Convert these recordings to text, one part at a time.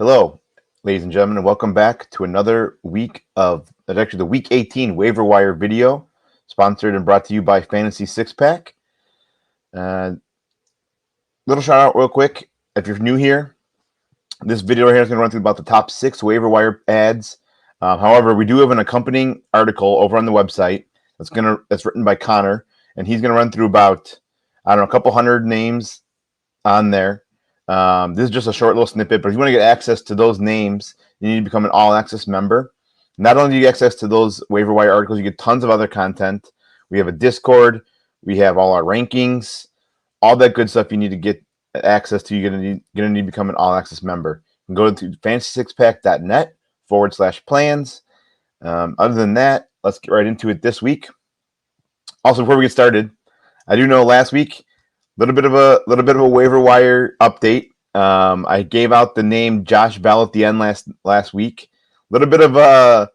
Hello, ladies and gentlemen, and welcome back to another week of, actually the Week 18 Waiver Wire video, sponsored and brought to you by Fantasy Six Pack. Little shout out real quick, if you're new here, this video right here is going to run through about the top 6 waiver wire ads. However, we do have an accompanying article over on the website that's written by Connor, and he's going to run through about, I don't know, a couple hundred names on there. This is just a short little snippet, but if you want to get access to those names, you need to become an all-access member. Not only do you get access to those waiver wire articles, you get tons of other content. We have a Discord. We have all our rankings, all that good stuff you need to get access to. You're going to need to become an all-access member. You can go to fantasysixpack.net/plans. Other than that, let's get right into it this week. Also, before we get started, I do know last week, little bit of a waiver wire update. I gave out the name Josh Bell at the end last week. A little bit of a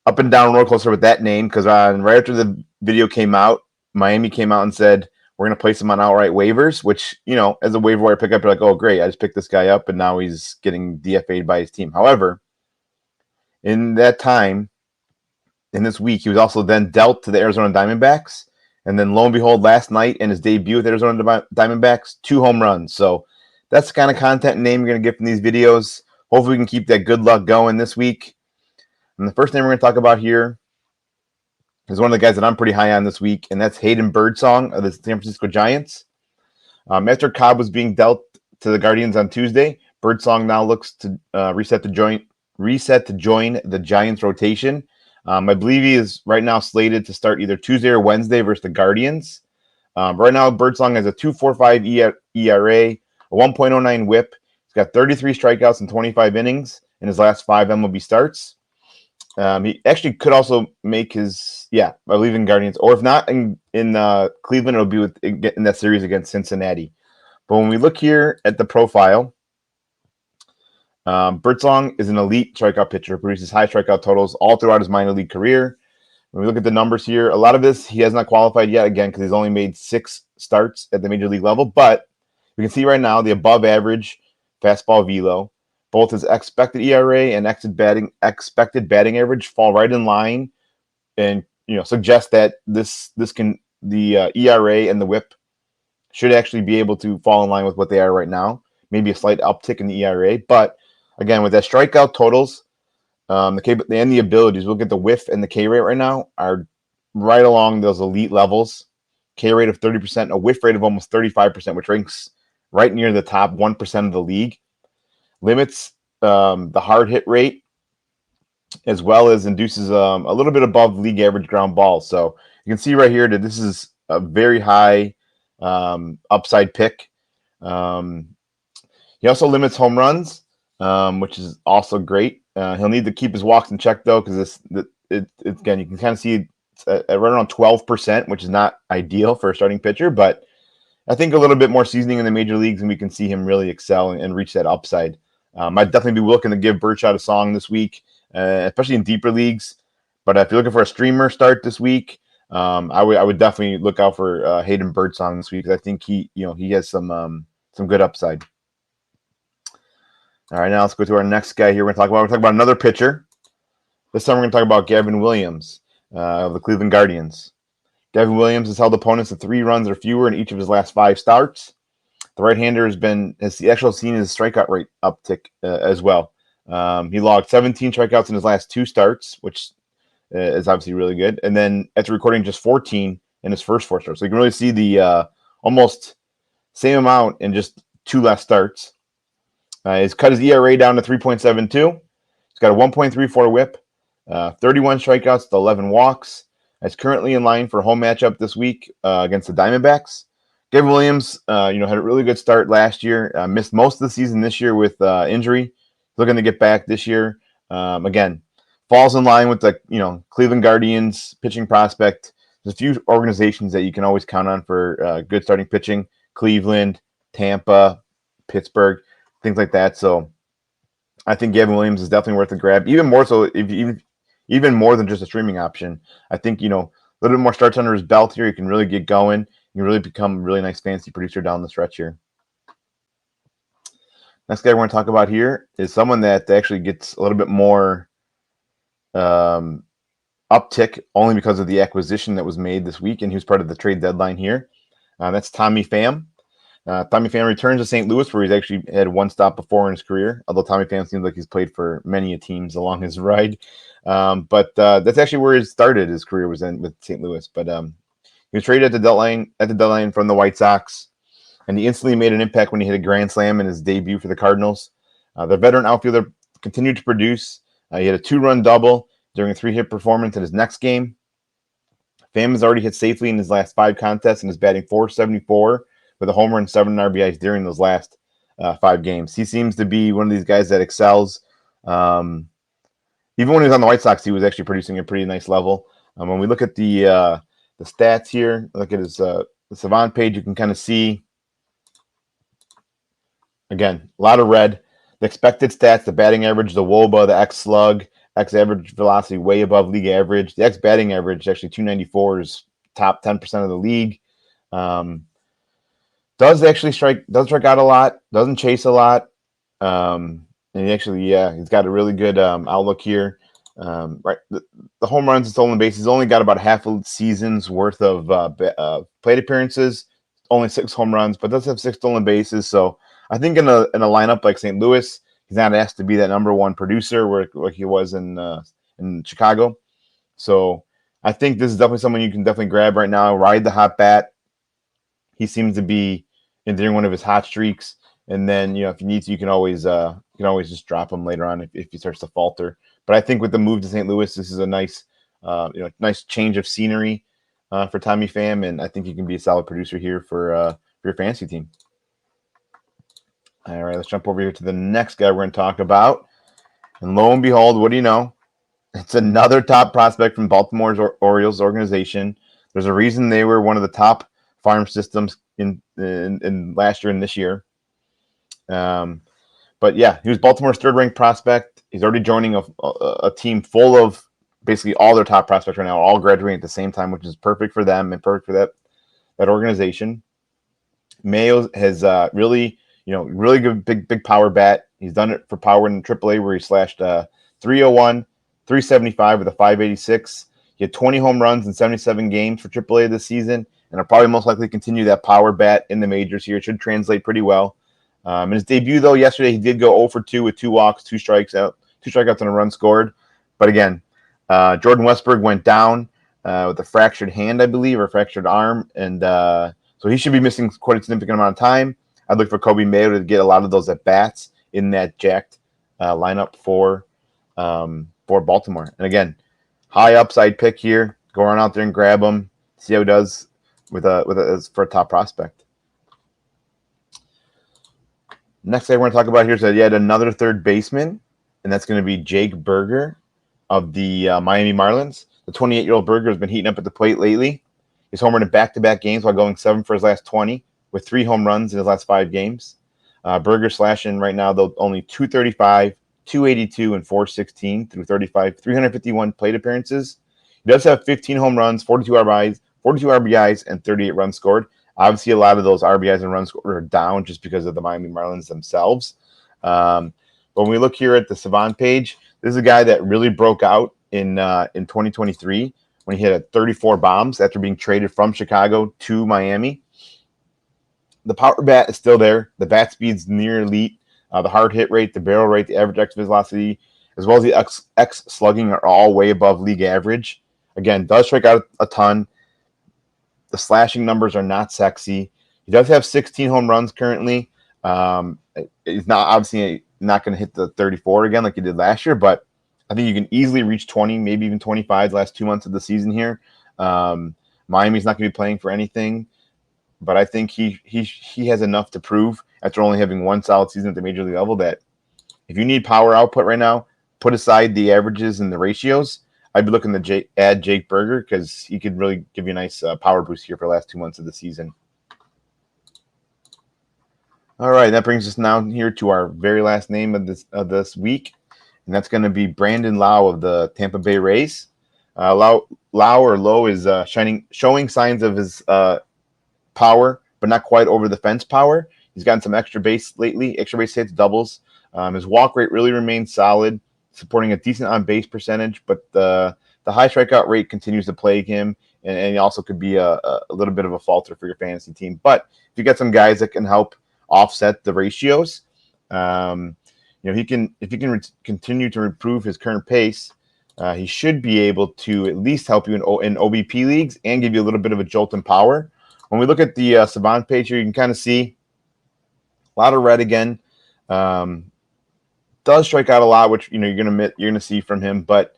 up and down roller coaster with that name because right after the video came out, Miami came out and said we're going to place him on outright waivers. Which, you know, as a waiver wire pickup, you're like, oh great, I just picked this guy up and now he's getting DFA'd by his team. However, in that time, in this week, he was also then dealt to the Arizona Diamondbacks. And then lo and behold, last night in his debut with Arizona Diamondbacks, 2 home runs. So that's the kind of content and name you're going to get from these videos. Hopefully we can keep that good luck going this week. And the first name we're going to talk about here is one of the guys that I'm pretty high on this week, and that's Hayden Birdsong of the San Francisco Giants. After Cobb was being dealt to the Guardians on Tuesday, Birdsong now looks to reset to join the Giants rotation. I believe he is right now slated to start either Tuesday or Wednesday versus the Guardians. Right now, Birdsong has a 2.45 ERA, a 1.09 WHIP. He's got 33 strikeouts in 25 innings in his last 5 MLB starts. He actually could also make his, I believe in Guardians, or if not in Cleveland, it'll be in that series against Cincinnati. But when we look here at the profile, Birdsong is an elite strikeout pitcher, produces high strikeout totals all throughout his minor league career. When we look at the numbers here, a lot of this he has not qualified yet, again, because he's only made 6 starts at the major league level. But we can see right now the above average fastball velo, both his expected ERA and expected batting average fall right in line, and suggest that the ERA and the WHIP should actually be able to fall in line with what they are right now. Maybe a slight uptick in the ERA, but again, with that strikeout totals, the abilities, look at the whiff and the K rate right now are right along those elite levels. K rate of 30%, a whiff rate of almost 35%, which ranks right near the top 1% of the league. Limits the hard hit rate, as well as induces a little bit above league average ground balls. So you can see right here that this is a very high upside pick. He also limits home runs, which is also great. He'll need to keep his walks in check, though, because again, you can kind of see it's right around 12%, which is not ideal for a starting pitcher. But I think a little bit more seasoning in the major leagues, and we can see him really excel and reach that upside. I'd definitely be looking to give Birdshot a song this week, especially in deeper leagues. But if you're looking for a streamer start this week, I would definitely look out for Hayden Birdsong this week, because I think he has some good upside. All right, now let's go to our next guy here. We're going to talk about another pitcher. This time we're going to talk about Gavin Williams of the Cleveland Guardians. Gavin Williams has held opponents to 3 runs or fewer in each of his last 5 starts. The right-hander has actually seen his strikeout rate uptick as well. He logged 17 strikeouts in his last 2 starts, which is obviously really good. And then after recording just 14 in his first 4 starts. So you can really see the almost same amount in just 2 less starts. He's cut his ERA down to 3.72. He's got a 1.34 WHIP, 31 strikeouts to 11 walks. He's currently in line for a home matchup this week against the Diamondbacks. Gavin Williams, had a really good start last year. Missed most of the season this year with injury. Looking to get back this year. Again, falls in line with the Cleveland Guardians pitching prospect. There's a few organizations that you can always count on for good starting pitching: Cleveland, Tampa, Pittsburgh, things like that. So I think Gavin Williams is definitely worth a grab. Even more so, even more than just a streaming option. I think a little bit more starts under his belt here. You can really get going. You can really become a really nice fantasy producer down the stretch here. Next guy we're going to talk about here is someone that actually gets a little bit more uptick only because of the acquisition that was made this week, and he was part of the trade deadline here. That's Tommy Pham. Tommy Pham returns to St. Louis, where he's actually had one stop before in his career, although Tommy Pham seems like he's played for many teams along his ride. But that's actually where he started his career, was in with St. Louis. But he was traded at the deadline from the White Sox, and he instantly made an impact when he hit a grand slam in his debut for the Cardinals. The veteran outfielder continued to produce. He had a 2-run double during a 3-hit performance in his next game. Pham has already hit safely in his last 5 contests and is batting .474 with a homer and 7 RBIs during those last 5 games. He seems to be one of these guys that excels. Even when he was on the White Sox, he was actually producing a pretty nice level. When we look at the stats here, look at his the Savant page, you can kind of see, again, a lot of red. The expected stats, the batting average, the WOBA, the X slug, X average velocity way above league average. The X batting average, actually 294, is top 10% of the league. Does strike out a lot, doesn't chase a lot. And he actually, he's got a really good outlook here. Right, the home runs and stolen bases, only got about half a season's worth of plate appearances, only 6 home runs, but does have 6 stolen bases. So I think in a lineup like St. Louis, he's not asked to be that number one producer where he was in Chicago. So I think this is definitely someone you can definitely grab right now. Ride the hot bat. He seems to be during one of his hot streaks, and then if you need to, you can always just drop him later on if he starts to falter. But I think with the move to St. Louis, this is a nice nice change of scenery for Tommy Pham, and I think he can be a solid producer here for your fantasy team. All right, let's jump over here to the next guy we're going to talk about. And lo and behold, what do you know? It's another top prospect from Baltimore's Orioles organization. There's a reason they were one of the top farm systems in last year and this year. But yeah, he was Baltimore's 3rd-ranked prospect. He's already joining a team full of basically all their top prospects right now, all graduating at the same time, which is perfect for them and perfect for that organization. Mayo has really good big power bat. He's done it for power in AAA, where he slashed 301, 375 with a 586. He had 20 home runs in 77 games for AAA this season, and will probably most likely continue that power bat in the majors here. It should translate pretty well. In his debut, though, yesterday he did go 0 for 2 with 2 walks, 2 strikeouts, and a run scored. But again, Jordan Westburg went down with a fractured hand, I believe, or fractured arm, and so he should be missing quite a significant amount of time. I'd look for Coby Mayo to get a lot of those at bats in that jacked lineup for Baltimore. And again, high upside pick here. Go on out there and grab him. See how he does for a top prospect. Next thing we're going to talk about here is yet another 3rd baseman, and that's going to be Jake Burger of the Miami Marlins. The 28-year-old Burger has been heating up at the plate lately. He's homered in back-to-back games while going 7 for his last 20, with 3 home runs in his last 5 games. Burger slashing right now, though, only 235, 282, and 416 through 351 plate appearances. He does have 15 home runs, 42 RBIs, and 38 runs scored. Obviously, a lot of those RBIs and runs scored are down just because of the Miami Marlins themselves. But when we look here at the Savant page, this is a guy that really broke out in 2023 when he hit 34 bombs after being traded from Chicago to Miami. The power bat is still there. The bat speed's near elite. The hard hit rate, the barrel rate, the average exit velocity, as well as the X slugging are all way above league average. Again, does strike out a ton. The slashing numbers are not sexy. He does have 16 home runs currently. He's obviously not going to hit the 34 again like he did last year, but I think you can easily reach 20, maybe even 25 the last 2 months of the season here. Miami's not going to be playing for anything, but I think he has enough to prove after only having 1 solid season at the major league level that if you need power output right now, put aside the averages and the ratios, I'd be looking to add Jake Burger because he could really give you a nice power boost here for the last 2 months of the season. All right, that brings us now here to our very last name of this week, and that's going to be Brandon Lowe of the Tampa Bay Rays. Lowe is showing signs of his power, but not quite over the fence power. He's gotten some extra base lately, extra base hits, doubles. His walk rate really remains solid, supporting a decent on-base percentage, but the high strikeout rate continues to plague him, and he also could be a little bit of a falter for your fantasy team. But if you get some guys that can help offset the ratios, he can, if he can continue to improve his current pace, he should be able to at least help you in OBP leagues and give you a little bit of a jolt in power. When we look at the Savant page here, you can kind of see a lot of red again. Does strike out a lot, which you're gonna see from him. But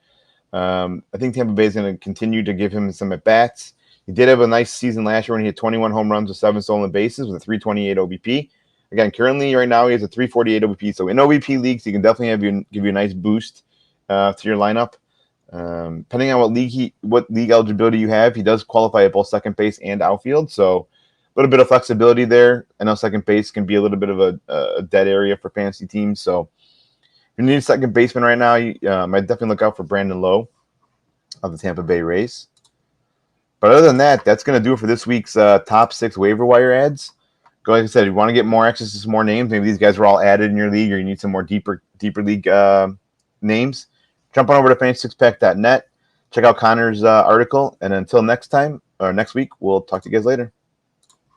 I think Tampa Bay is going to continue to give him some at bats. He did have a nice season last year when he had 21 home runs with 7 stolen bases with a 328 OBP. Again, currently right now he has a 348 OBP. So in OBP leagues, he can definitely give you a nice boost to your lineup. Depending on what league eligibility you have, he does qualify at both second base and outfield. So a little bit of flexibility there. I know second base can be a little bit of a dead area for fantasy teams. So if you need a second baseman right now, you might definitely look out for Brandon Lowe of the Tampa Bay Rays. But other than that, that's going to do it for this week's top 6 waiver wire ads. Like I said, if you want to get more access to some more names, maybe these guys were all added in your league, or you need some more deeper league names, jump on over to fansixpack.net. Check out Connor's article. And until next time, or next week, we'll talk to you guys later.